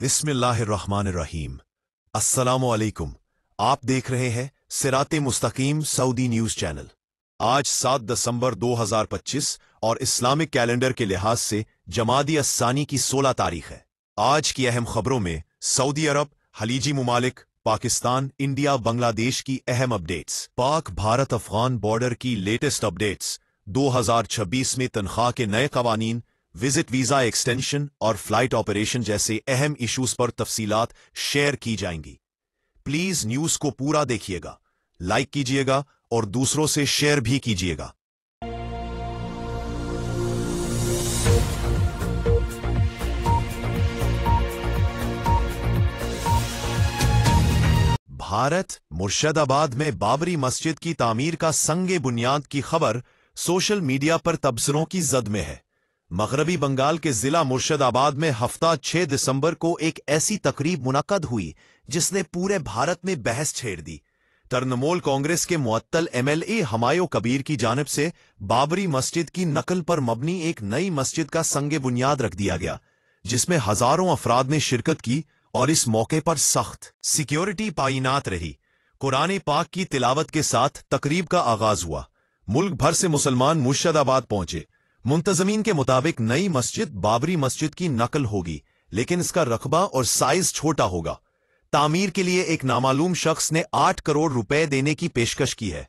बिस्मिल्लाहिर्रहमानिर्रहीम। अस्सलामु अलैकुम। आप देख रहे हैं सिराते मुस्तकीम सऊदी न्यूज चैनल। आज 7 दिसंबर 2025 और इस्लामिक कैलेंडर के लिहाज से जमादी अस्सानी की 16 तारीख है। आज की अहम खबरों में सऊदी अरब, खलीजी मुमालिक, पाकिस्तान, इंडिया, बांग्लादेश की अहम अपडेट्स, पाक भारत अफगान बॉर्डर की लेटेस्ट अपडेट्स, 2026 में तनख्वाह के नए कवानीन, विजिट वीजा एक्सटेंशन और फ्लाइट ऑपरेशन जैसे अहम इश्यूज पर तफसीलात शेयर की जाएंगी। प्लीज न्यूज को पूरा देखिएगा, लाइक कीजिएगा और दूसरों से शेयर भी कीजिएगा। भारत मुर्शिदाबाद में बाबरी मस्जिद की तामीर का संगे बुनियाद की खबर सोशल मीडिया पर तबसरों की जद में है। मगरबी बंगाल के जिला मुर्शिदाबाद में हफ्ता 6 दिसंबर को एक ऐसी तकरीब मुनक्कद हुई जिसने पूरे भारत में बहस छेड़ दी। तृणमूल कांग्रेस के मुअत्तल एमएलए हमायो कबीर की जानिब से बाबरी मस्जिद की नकल पर मबनी एक नई मस्जिद का संगे बुनियाद रख दिया गया, जिसमें हजारों अफराद ने शिरकत की और इस मौके पर सख्त सिक्योरिटी तैनात रही। कुरान पाक की तिलावत के साथ तकरीब का आगाज हुआ। मुल्क भर से मुसलमान मुर्शिदाबाद पहुंचे। मुंतजमीन के मुताबिक नई मस्जिद बाबरी मस्जिद की नकल होगी, लेकिन इसका रकबा और साइज छोटा होगा। तामीर के लिए एक नामालूम शख्स ने 8 करोड़ रुपए देने की पेशकश की है।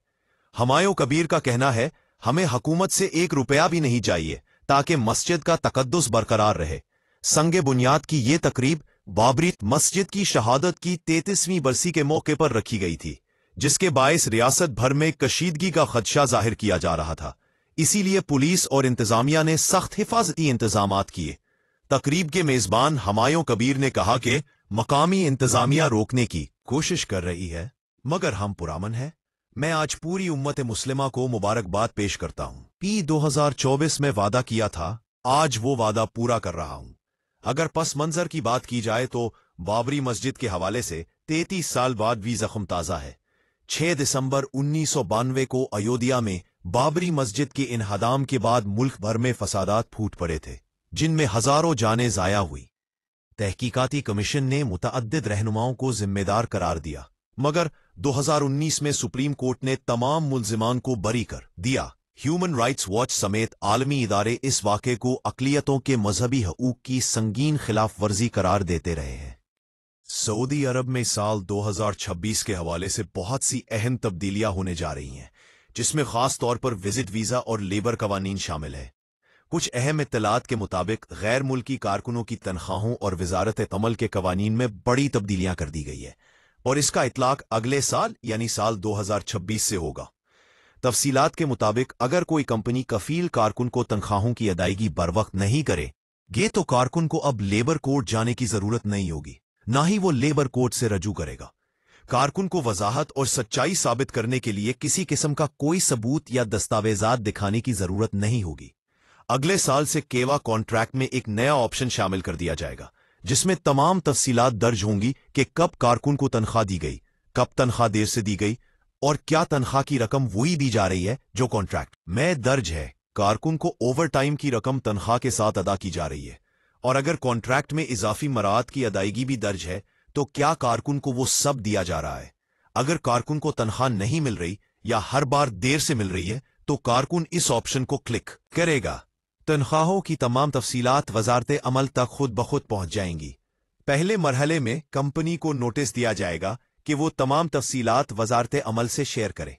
हमायो कबीर का कहना है, हमें हुकूमत से 1 रुपया भी नहीं चाहिए ताकि मस्जिद का तकद्दुस बरकरार रहे। संगे बुनियाद की ये तकरीब बाबरी मस्जिद की शहादत की 33वीं बरसी के मौके पर रखी गई थी, जिसके बायस रियासत भर में कशीदगी का खदशा जाहिर किया जा रहा था। इसीलिए पुलिस और इंतजामिया ने सख्त हिफाजती इंतजामात किए। तकरीब के मेजबान हमायो कबीर ने कहा कि मकामी इंतजामिया रोकने की कोशिश कर रही है, मगर हम पुरअमन हैं। मैं आज पूरी उम्मत मुस्लिमा को मुबारकबाद पेश करता हूँ। 2024 में वादा किया था, आज वो वादा पूरा कर रहा हूँ। अगर पस मंजर की बात की जाए तो बाबरी मस्जिद के हवाले से 33 साल बाद भी जख्म ताज़ा है। 6 दिसंबर 1992 को अयोध्या में बाबरी मस्जिद के इन्हदाम के बाद मुल्क भर में फसादात फूट पड़े थे, जिनमें हजारों जानें जाया हुई। तहकीकाती कमीशन ने मुतअद्दिद रहनुमाओं को जिम्मेदार करार दिया, मगर 2019 में सुप्रीम कोर्ट ने तमाम मुल्जिमान को बरी कर दिया। ह्यूमन राइट्स वॉच समेत आलमी इदारे इस वाक़े को अक़लियतों के मजहबी हकूक़ की संगीन खिलाफ वर्जी करार देते रहे हैं। सऊदी अरब में साल 2026 के हवाले से बहुत सी अहम तब्दीलियां होने जा रही हैं, जिसमें खास तौर पर विजिट वीजा और लेबर कवानीन शामिल है। कुछ अहम इत्तलात के मुताबिक गैर मुल्की कारकुनों की तनख्वाहों और वजारत अमल के कवानीन में बड़ी तब्दीलियां कर दी गई है और इसका इतलाक अगले साल यानी साल 2026 से होगा। तफसीलात के मुताबिक अगर कोई कंपनी कफील कारकुन को तनख्वाहों की अदायगी बरवक्त नहीं करे गे तो कारकुन को अब लेबर कोर्ट जाने की जरूरत नहीं होगी, ना ही वो लेबर कोर्ट से रजू करेगा। कारकुन को वजाहत और सच्चाई साबित करने के लिए किसी किस्म का कोई सबूत या दस्तावेजात दिखाने की जरूरत नहीं होगी। अगले साल से केवा कॉन्ट्रैक्ट में एक नया ऑप्शन शामिल कर दिया जाएगा, जिसमें तमाम तफसीलात दर्ज होंगी कि कब कारकुन को तनख्वाह दी गई, कब तनख्वाह देर से दी गई और क्या तनख्वाह की रकम वही दी जा रही है जो कॉन्ट्रैक्ट में दर्ज है। कारकुन को ओवर टाइम की रकम तनख्वाह के साथ अदा की जा रही है, और अगर कॉन्ट्रैक्ट में इजाफी मराहत की अदायगी भी दर्ज है तो क्या कारकुन को वो सब दिया जा रहा है। अगर कारकुन को तनख्वाह नहीं मिल रही या हर बार देर से मिल रही है तो कारकुन इस ऑप्शन को क्लिक करेगा। तनख्वाहों की तमाम तफसीलात वजारत अमल तक खुद ब खुद पहुंच जाएंगी। पहले मरहले में कंपनी को नोटिस दिया जाएगा कि वो तमाम तफसीलात वजारत अमल से शेयर करे।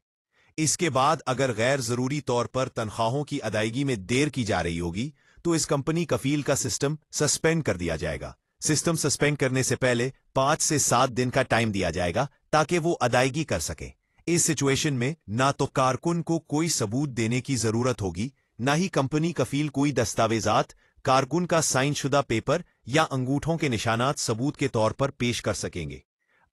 इसके बाद अगर गैर जरूरी तौर पर तनख्वाहों की अदायगी में देर की जा रही होगी तो इस कंपनी कफील का सिस्टम सस्पेंड कर दिया जाएगा। सिस्टम सस्पेंड करने से पहले 5 से 7 दिन का टाइम दिया जाएगा ताकि वो अदायगी कर सके। इस सिचुएशन में ना तो कारकुन को कोई सबूत देने की जरूरत होगी, ना ही कंपनी कफील कोई दस्तावेजात, कारकुन का साइन शुदा पेपर या अंगूठों के निशानात सबूत के तौर पर पेश कर सकेंगे।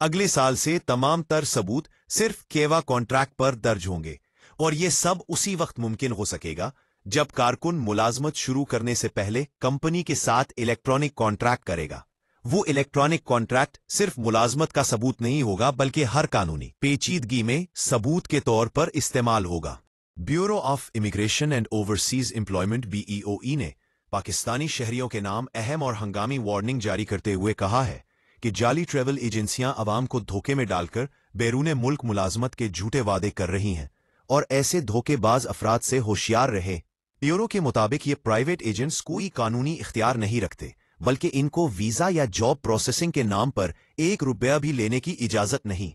अगले साल से तमाम तर सबूत सिर्फ केवा कॉन्ट्रैक्ट पर दर्ज होंगे और ये सब उसी वक्त मुमकिन हो सकेगा जब कारकुन मुलाजमत शुरू करने से पहले कंपनी के साथ इलेक्ट्रॉनिक कॉन्ट्रैक्ट करेगा। वो इलेक्ट्रॉनिक कॉन्ट्रैक्ट सिर्फ मुलाजमत का सबूत नहीं होगा बल्कि हर कानूनी पेचीदगी में सबूत के तौर पर इस्तेमाल होगा। Bureau of immigration and overseas employment BEOE ने पाकिस्तानी शहरियों के नाम अहम और हंगामी वार्निंग जारी करते हुए कहा है कि जाली ट्रैवल एजेंसियां आवाम को धोखे में डालकर बैरून मुल्क मुलाजमत के झूठे वादे कर रही हैं और ऐसे धोखेबाज अफराद से होशियार रहे। ब्यूरो के मुताबिक ये प्राइवेट एजेंट्स कोई कानूनी इख्तियार नहीं रखते, बल्कि इनको वीजा या जॉब प्रोसेसिंग के नाम पर ₹1 भी लेने की इजाजत नहीं।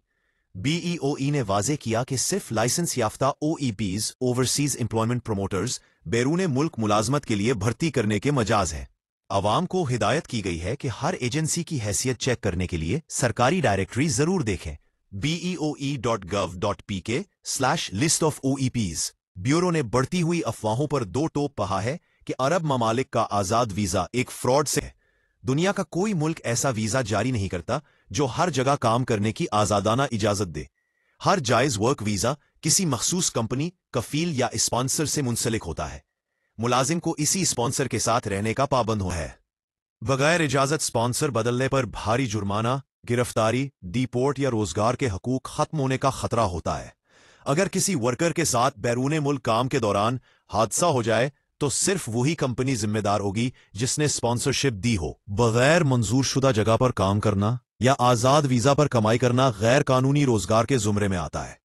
BEOE ने वाजे किया कि सिर्फ लाइसेंस याफ्ता OEPs ओवरसीज एम्प्लॉयमेंट प्रोमोटर्स बैरून मुल्क मुलाजमत के लिए भर्ती करने के मजाज हैं। आवाम को हिदायत की गई है कि हर एजेंसी की हैसियत चेक करने के लिए सरकारी डायरेक्टरी जरूर देखें। beoe.gov.pk/list of OEPs। ब्यूरो ने बढ़ती हुई अफवाहों पर दो टोप कहा है कि अरब ममालिक का आजाद वीजा एक फ्रॉड से है। दुनिया का कोई मुल्क ऐसा वीजा जारी नहीं करता जो हर जगह काम करने की आजादाना इजाजत दे। हर जायज वर्क वीजा किसी मखसूस कंपनी, कफील या स्पॉन्सर से मुंसलिक होता है। मुलाजिम को इसी स्पॉन्सर के साथ रहने का पाबंद हो है। बगैर इजाजत स्पॉन्सर बदलने पर भारी जुर्माना, गिरफ्तारी, डिपोर्ट या रोजगार के हकूक खत्म होने का खतरा होता है। अगर किसी वर्कर के साथ बैरून मुल्क काम के दौरान हादसा हो जाए तो सिर्फ वही कंपनी जिम्मेदार होगी जिसने स्पॉन्सरशिप दी हो। बगैर मंजूर शुदा जगह पर काम करना या आजाद वीजा पर कमाई करना गैर कानूनी रोजगार के जुमरे में आता है।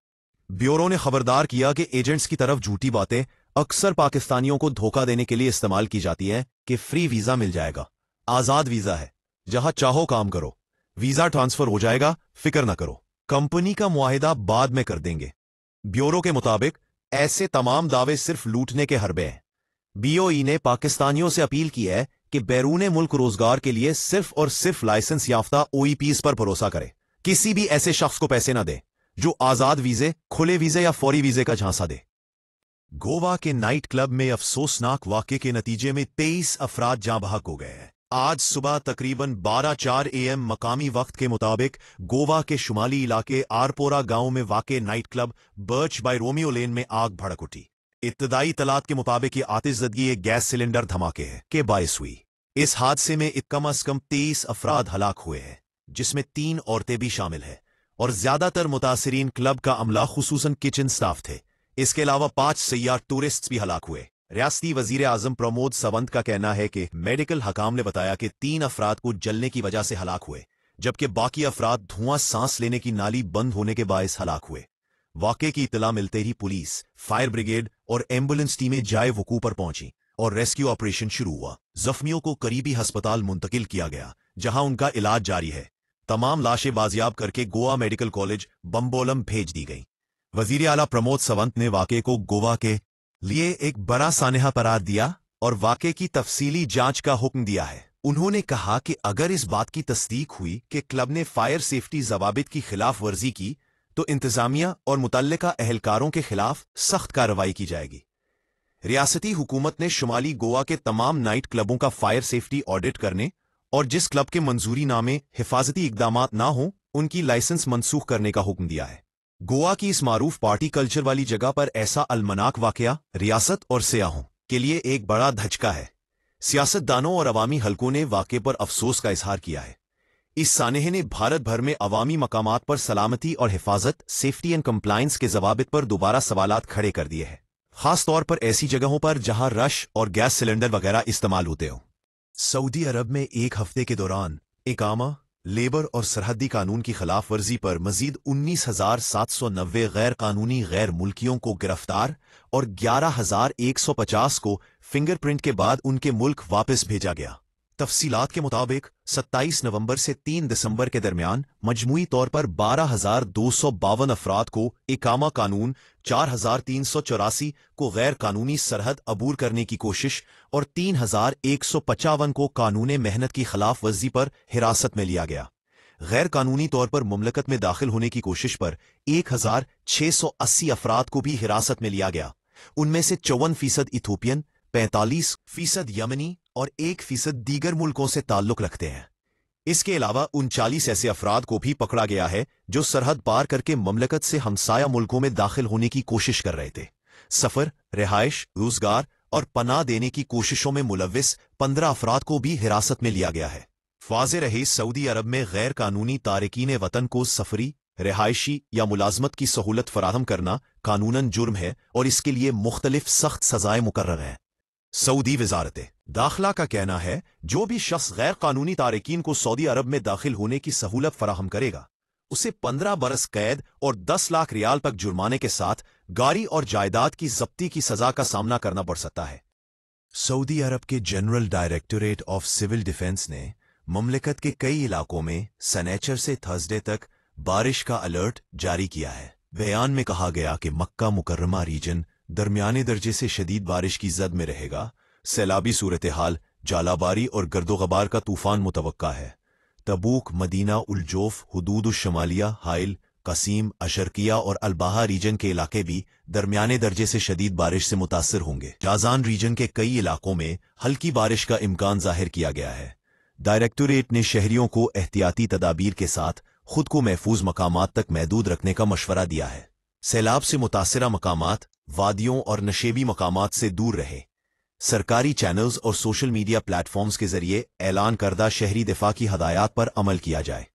ब्यूरो ने खबरदार किया कि एजेंट्स की तरफ झूठी बातें अक्सर पाकिस्तानियों को धोखा देने के लिए इस्तेमाल की जाती है कि फ्री वीजा मिल जाएगा, आजाद वीजा है, जहां चाहो काम करो, वीजा ट्रांसफर हो जाएगा, फिक्र न करो, कंपनी का मुआहिदा बाद में कर देंगे। ब्यूरो के मुताबिक ऐसे तमाम दावे सिर्फ लूटने के हरबे हैं। BOE ने पाकिस्तानियों से अपील की है कि बैरून मुल्क रोजगार के लिए सिर्फ और सिर्फ लाइसेंस याफ्ता OEPs पर भरोसा करे। किसी भी ऐसे शख्स को पैसे न दे जो आजाद वीजे, खुले वीजे या फौरी वीजे का झांसा दे। गोवा के नाइट क्लब में अफसोसनाक वाक़े के नतीजे में 23 अफराद जाँ बहक हो गए हैं। आज सुबह तकरीबन 12:04 AM मकामी वक्त के मुताबिक गोवा के शुमाली इलाके आरपोरा गांव में वाक़े night club Birch by Romeo Lane में आग भड़क उठी। इब्तदाई तलात के मुताबिक ये आतिशज़दगी एक गैस सिलेंडर धमाके के बायस हुई। इस हादसे में कम अज कम 23 अफराद हलाक हुए हैं, जिसमें 3 औरतें भी शामिल हैं और ज्यादातर मुतासिरीन क्लब का अमला खुसूसन किचन स्टाफ थे। इसके अलावा 5 सैयाह टूरिस्ट्स भी हलाक हुए। रियासती वजीर आजम प्रमोद सावंत का कहना है कि मेडिकल हकाम ने बताया कि 3 अफराद को जलने की वजह से हलाक हुए, जबकि बाकी अफराद धुआं सांस लेने की नाली बंद होने के बायस हलाक हुए। वाक़े की इत्तला मिलते ही पुलिस, फायर ब्रिगेड और एम्बुलेंस टीमें जाए वकू पर पहुंची और रेस्क्यू ऑपरेशन शुरू हुआ। जख्मियों को करीबी अस्पताल मुंतकिल किया गया, जहां उनका इलाज जारी है। तमाम लाशें बाजियाब करके गोवा मेडिकल कॉलेज बम्बोलम भेज दी गईं। वजीर आला प्रमोद सावंत ने वाक़े को गोवा के लिए एक बड़ा सानहा करार दिया और वाक़े की तफसीली जांच का हुक्म दिया है। उन्होंने कहा कि अगर इस बात की तस्दीक हुई कि क्लब ने फायर सेफ्टी जवाबित की खिलाफ वर्जी की तो इंतजामिया और मुतल्लिका अहलकारों के खिलाफ सख्त कार्रवाई की जाएगी। रियासती हुकूमत ने शुमाली गोवा के तमाम नाइट क्लबों का फायर सेफ्टी ऑडिट करने और जिस क्लब के मंजूरी नामे हिफाजती इकदामात ना हों उनकी लाइसेंस मनसूख करने का हुक्म दिया है। गोवा की इस मारूफ पार्टी कल्चर वाली जगह पर ऐसा अलमनाक वाकया रियासत और सियाहों के लिए एक बड़ा धचका है। सियासतदानों और अवामी हलकों ने वाक़े पर अफसोस का इजहार किया है। इस सानहे ने भारत भर में अवामी मकामात पर सलामती और हिफाजत, सेफ्टी एंड कंप्लायंस के जवाबित पर दोबारा सवालात खड़े कर दिए हैं, खास तौर पर ऐसी जगहों पर जहां रश और गैस सिलेंडर वगैरह इस्तेमाल होते हों। सऊदी अरब में एक हफ्ते के दौरान इकामा, लेबर और सरहदी कानून की खिलाफ वर्जी पर मजीद 19,790 गैर कानूनी गैर मुल्कियों को गिरफ्तार और 11,150 को फिंगरप्रिंट के बाद उनके मुल्क वापस भेजा गया। तफसीलात के मुताबिक 27 नवंबर से 3 दिसंबर के दरमियान मजमूई तौर पर 12,252 अफराद को इकामा कानून, 4,384 को गैर कानूनी सरहद अबूर करने की कोशिश और 3,155 को कानून मेहनत की खिलाफ वर्जी पर हिरासत में लिया गया। गैर कानूनी तौर पर मुमलकत में दाखिल होने की कोशिश पर 1,680 अफराद को भी हिरासत में लिया गया। उनमें से 54% इथोपियन, 45% यमनी और 1% दीगर मुल्कों से ताल्लुक रखते हैं। इसके अलावा 39 ऐसे अफराद को भी पकड़ा गया है जो सरहद पार करके ममलकत से हमसाया मुल्कों में दाखिल होने की कोशिश कर रहे थे। सफर, रिहाइश, रोजगार और पनाह देने की कोशिशों में मुलव्विस 15 अफराद को भी हिरासत में लिया गया है। वाज़े रहे, सऊदी अरब में गैर कानूनी तारिकीन वतन को सफरी, रिहायशी या मुलाजमत की सहूलत फराहम करना कानूनन जुर्म है और इसके लिए मुख्तलिफ सख्त सजाएं मुकर्रर हैं। सऊदी वजारत दाखिला का कहना है जो भी शख्स गैर कानूनी तारकीन को सऊदी अरब में दाखिल होने की सहूलत फराहम करेगा उसे 15 बरस कैद और 10 लाख रियाल तक जुर्माने के साथ गाड़ी और जायदाद की जब्ती की सजा का सामना करना पड़ सकता है। सऊदी अरब के general directorate of civil defence ने ममलिकत के कई इलाकों में सनेचर से थर्सडे तक बारिश का अलर्ट जारी किया है। बयान में कहा गया कि मक्का मुकर्रमा रीजन दरमियाने दर्जे से शदीद बारिश की जद में रहेगा। सैलाबी सूरत हाल, जालाबारी और गर्दोगबार का तूफान मुतवक्का है। तबूक, मदीना, उलजोफ, हुदूद शमालिया, हाइल, कसीम, अशरकिया और अलबाहा रीजन के इलाके भी दरमियाने दर्जे से शदीद बारिश से मुतासर होंगे। जाजान रीजन के कई इलाकों में हल्की बारिश का इम्कान जाहिर किया गया है। डायरेक्टोरेट ने शहरियों को एहतियाती तदाबीर के साथ खुद को महफूज मकामात तक महदूद रखने का मशवरा दिया है। सैलाब से मुतासरा मकामात, वादियों और नशेबी मकामात से दूर रहे। सरकारी चैनल्स और सोशल मीडिया प्लेटफॉर्म्स के जरिए ऐलान करदा शहरी दिफा की हदायत पर अमल किया जाए।